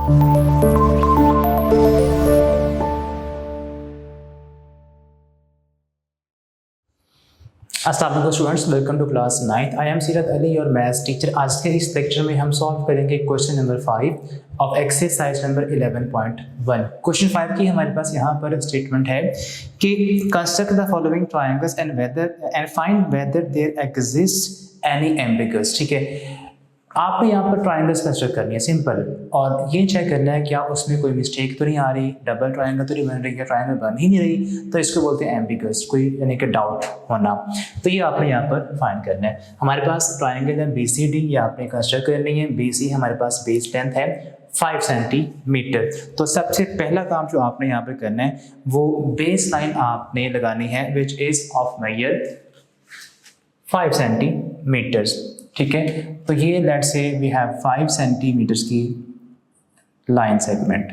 अस्सलाम वालेकुम students, welcome to class 9th। I am Seerat Ali, your maths teacher. आज के इस लेक्चर में हम सॉल्व करेंगे question number 5 of exercise number 11.1। Question 5 की हमारे पास यहाँ पर स्टेटमेंट है कि construct the following triangles and find whether there exist any ambiguous. ठीक है, आपको यहाँ पर ट्रायंगल्स कंस्ट्रक्ट करनी है, सिंपल, और ये चेक करना है क्या उसमें कोई मिस्टेक तो नहीं आ रही, डबल ट्रायंगल तो नहीं बन रही है, ट्रायंगल बन ही नहीं रही, तो इसको बोलते हैं एम्बिगस, कोई यानी कि डाउट होना। तो ये आपने यहाँ पर फाइंड करना है। हमारे पास ट्रायंगल है BCD, ये आपने कंस्ट्रक्ट करनी है। BC हमारे पास बेस लेंथ है 5 सेंटीमीटर। तो सबसे पहला काम जो आपने यहाँ पर करना है वो बेस लाइन आपने लगानी है which is of measure 5 centimetres. ठीक है, तो ये let's say we have 5 centimetres की लाइन सेगमेंट।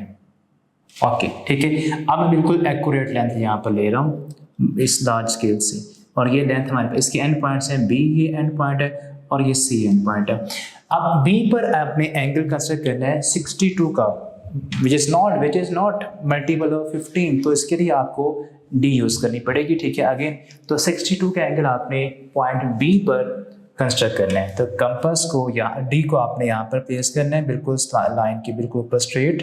ओके, ठीक है। अब मैं बिल्कुल एक्यूरेट लेंथ यहाँ पर ले रहा हूँ इस लार्ज स्केल से, और ये लेंथ हमारे पास, इसके एंड पॉइंट्स हैं B, ये एंड पॉइंट है, और ये C एंड पॉइंट है। अब B पर आपने एंगल कंसिडर करना है 62 का, which is not multiple of 15, तो इसके लिए आपको D यूज करनी पड़ेगी। ठीक है, अगेन तो 62 का एंगल आपने पॉइंट B पर कंस्ट्रक्ट करना है। तो कंपास को या D को आपने यहाँ पर प्लेस करना है, बिल्कुल लाइन की बिल्कुल ऊपर स्ट्रेट।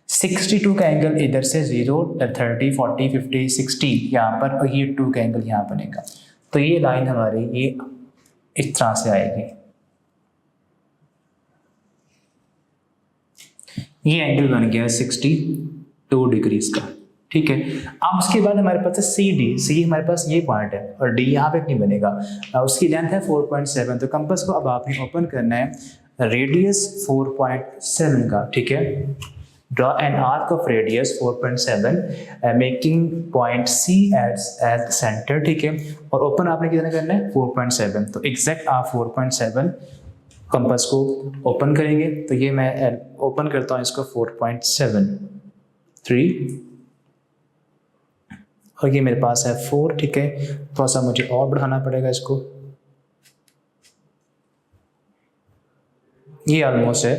62 का एंगल इधर से 0, 30, 40, 50, 60 यहाँ पर, और ये 2 का एंगल यहाँ बनेगा। तो ये लाइन हमारी ये इस तरह से आएगी, ये एंगल बन गया 62 डिग्रीज का। ठीक है, अब उसके बाद हमारे पास है C हमारे पास ये पॉइंट है, और D यहाँ पे नहीं बनेगा। उसकी लेंथ है 4.7। तो कंपास को अब आपने ओपन करना है रेडियस 4.7 का। ठीक है, draw an arc of radius 4.7 making point C as centre. ठीक है, और ओपन आपने कितना करना है 4.7। तो एग्जैक्ट आप 4.7 कंपास को ओपन करेंगे। तो ये मैं ओपन करता हूँ इसको 4.73, और ये मेरे पास है 4। ठीक है, थोड़ा सा मुझे और बढ़ाना पड़ेगा इसको, ये ऑलमोस्ट है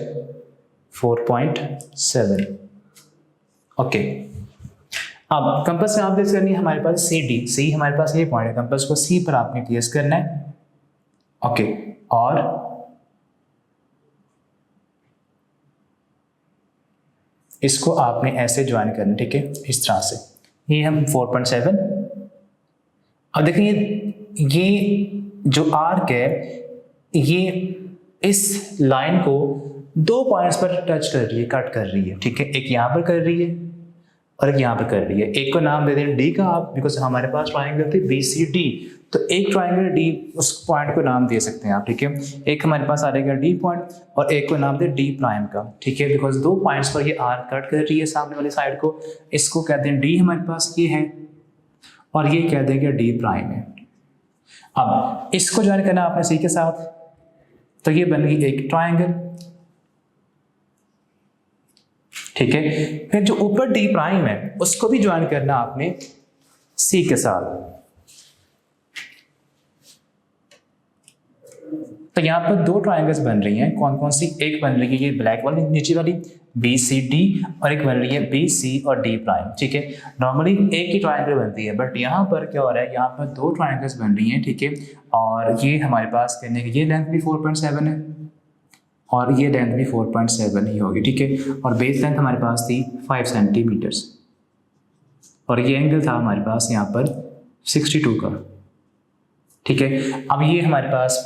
4.7। ओके, अब कंपास में आप प्लेस करनी है हमारे पास C हमारे पास ये पॉइंट है, कंपास को C पर आपने प्लेस करना है। ओके, और इसको आपने ऐसे ज्वाइन करना। ठीक है, इस तरह से, ये हम 4.7। अब देखिए ये जो आर्क है ये इस लाइन को 2 पॉइंट्स पर टच कर रही है, कट कर रही है। ठीक है, एक यहाँ पर कर रही है और एक यहाँ पर कर रही है। एक को नाम दे दें D का आप, बिकॉज हमारे पास ट्राइंगल थी BCD, तो एक ट्राइंगल D, उस पॉइंट को नाम दे सकते हैं आप। ठीक है, एक हमारे पास आ जाएगा D पॉइंट, और एक को नाम दे D प्राइम का। ठीक है, बिकॉज 2 पॉइंट्स पर ये आर्क कट कर रही है सामने वाली साइड को, इसको कहते हैं D हमारे पास ये है, और ये कह देंगे D प्राइम है। अब इसको ज्वाइन करना आपने C के साथ, तो ये बन गई एक ट्राइंगल। ठीक है, फिर जो ऊपर D प्राइम है उसको भी ज्वाइन करना आपने C के साथ। तो यहाँ पर 2 ट्राइंगल्स बन रही हैं। कौन कौन सी? एक बन रही है ये ब्लैक वाली नीचे वाली BCD, और एक बन रही है BC और D प्राइम। ठीक है, नॉर्मली एक ही ट्राइंगल बनती है, बट यहाँ पर क्या हो रहा है, यहाँ पर 2 ट्राइंगल्स बन रही हैं। ठीक है, और ये हमारे पास कहने की ये लेंथ भी 4.7 है, और ये लेंथ भी 4.7 ही होगी। ठीक है, और बेस लेंथ हमारे पास थी 5 सेंटीमीटर्स, और ये एंगल था हमारे पास यहाँ पर 62 का। ठीक है, अब ये हमारे पास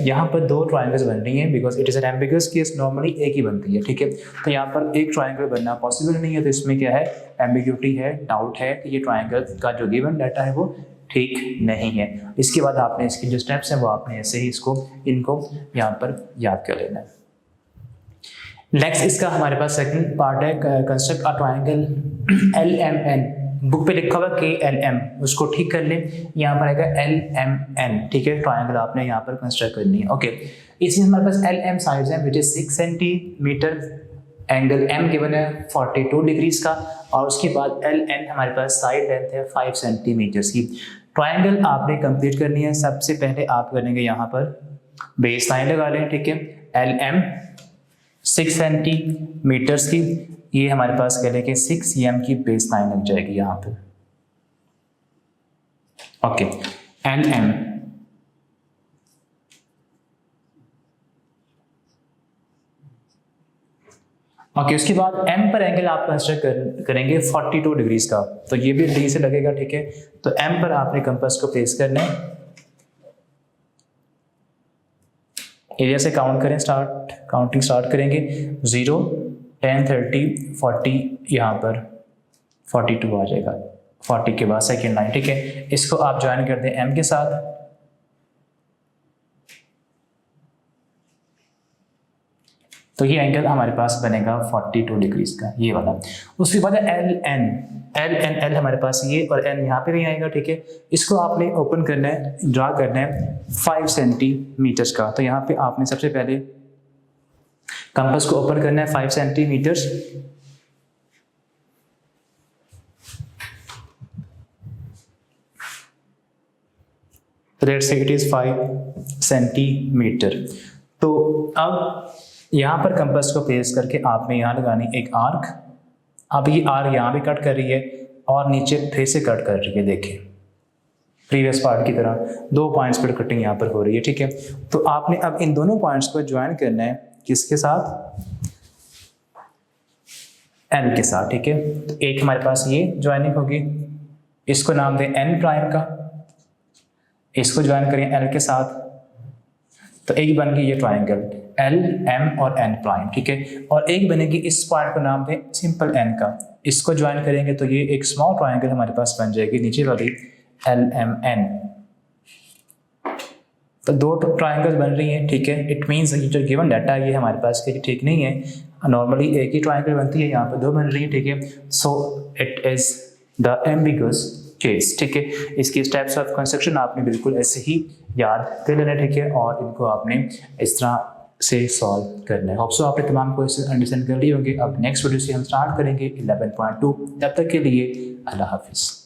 यहाँ पर 2 ट्राइंगल्स बन रही हैं, because it is an ambiguous case, normally एक ही बनती है। ठीक है, तो यहाँ पर एक ट्राइंगल बनना पॉसिबल नहीं है, तो इसमें क्या है, एम्बिग्यूटी है, डाउट है कि ये ट्राइंगल का जो गिवन डाटा है वो ठीक नहीं है। इसके बाद आपने इसके जो स्टेप्स हैं वो आपने ऐसे ही इनको यहाँ पर याद कर लेना है। नेक्स्ट इसका हमारे पास सेकंड पार्ट है, construct a triangle LMN। Book पे लिखा हुआ KLM, उसको ठीक कर लें, यहाँ पर आएगा LMN। ठीक है, ट्राइंगल आपने यहाँ पर कंस्ट्रक्ट करनी है। ओके, इसमें हमारे पास LM साइड्स हैं which is 6 centimetre, angle M given है 42 डिग्रीज का, और उसके बाद LN हमारे पास साइड लेंथ है 5 सेंटीमीटर की। ट्राइंगल आपने कंप्लीट करनी है। सबसे पहले आप करेंगे यहाँ पर बेस लाइन लगा लें। ठीक है, LM 6 सेंटीमीटर्स की, ये हमारे पास कह लें कि 6 एम की बेस लाइन लग जाएगी यहाँ पे। ओके, एल एम ओके, उसके बाद एम पर एंगल आप कंसिडर करेंगे 42 डिग्रीज का, तो ये भी डी से लगेगा, ठीक है। तो एम पर आपने कंपास को प्लेस करना है, एरिया से काउंट करें, काउंटिंग स्टार्ट करेंगे, 0, 10, 30, 40, यहाँ पर 42 आ जाएगा, 40 के बाद सेकेंड लाइन, ठीक है। इसको आप ज्वाइन कर दें एम के साथ, तो ये एंगल हमारे पास बनेगा 42 डिग्रीज का, ये वाला। उसके बाद एल हमारे पास ये, और एन यहाँ पे भी आएगा, ठीक है। इसको आपने ओपन करना है, ड्रा करना है 5 सेंटीमीटर्स का, तो यहाँ पे आपने सबसे पहले कंपास को ओपन करना है 5 centimetres, let's say it is 5 centimetre. तो अब यहाँ पर कंपास को प्लेस करके आपने यहाँ लगानी एक आर्क। अब ये आर्क यहाँ भी कट कर रही है और नीचे फिर से कट कर रही है, देखिए प्रीवियस पार्ट की तरह 2 पॉइंट्स पर कटिंग यहाँ पर हो रही है, ठीक है। तो आपने अब इन दोनों पॉइंट्स को ज्वाइन करना है, किसके साथ, एन के साथ, ठीक है। तो एक हमारे पास ये ज्वाइनिंग होगी, इसको नाम दें एन प्राइम का, इसको ज्वाइन करें एल के साथ, तो एक बन गई ये ट्राइंगल एल एम और एन प्राइम, ठीक है। और एक बनेगी, इस पॉइंट को नाम दें सिंपल एन का, इसको ज्वाइन करेंगे तो ये एक स्मॉल ट्राइंगल हमारे पास बन जाएगी, नीचे वाली एल एम एन। तो 2 ट्राइंगल्स बन रही हैं, ठीक है। इट मीन्स ये जो गिवन डाटा ये हमारे पास के ठीक नहीं है, नॉर्मली एक ही ट्राइंगल बनती है, यहाँ पर 2 बन रही है, ठीक है। So it is the ambiguous case, ठीक है। इसकी स्टेप्स ऑफ कंस्ट्रक्शन आपने बिल्कुल ऐसे ही याद कर लेना, ठीक है, और इनको आपने इस तरह से सॉल्व करना है। होप सो आपने तमाम क्वेश्चन अंडरस्टैंड कर लिए होंगे। अब नेक्स्ट वीडियो से हम स्टार्ट करेंगे 11.2। तब तक के लिए अल्लाह हाफिज़।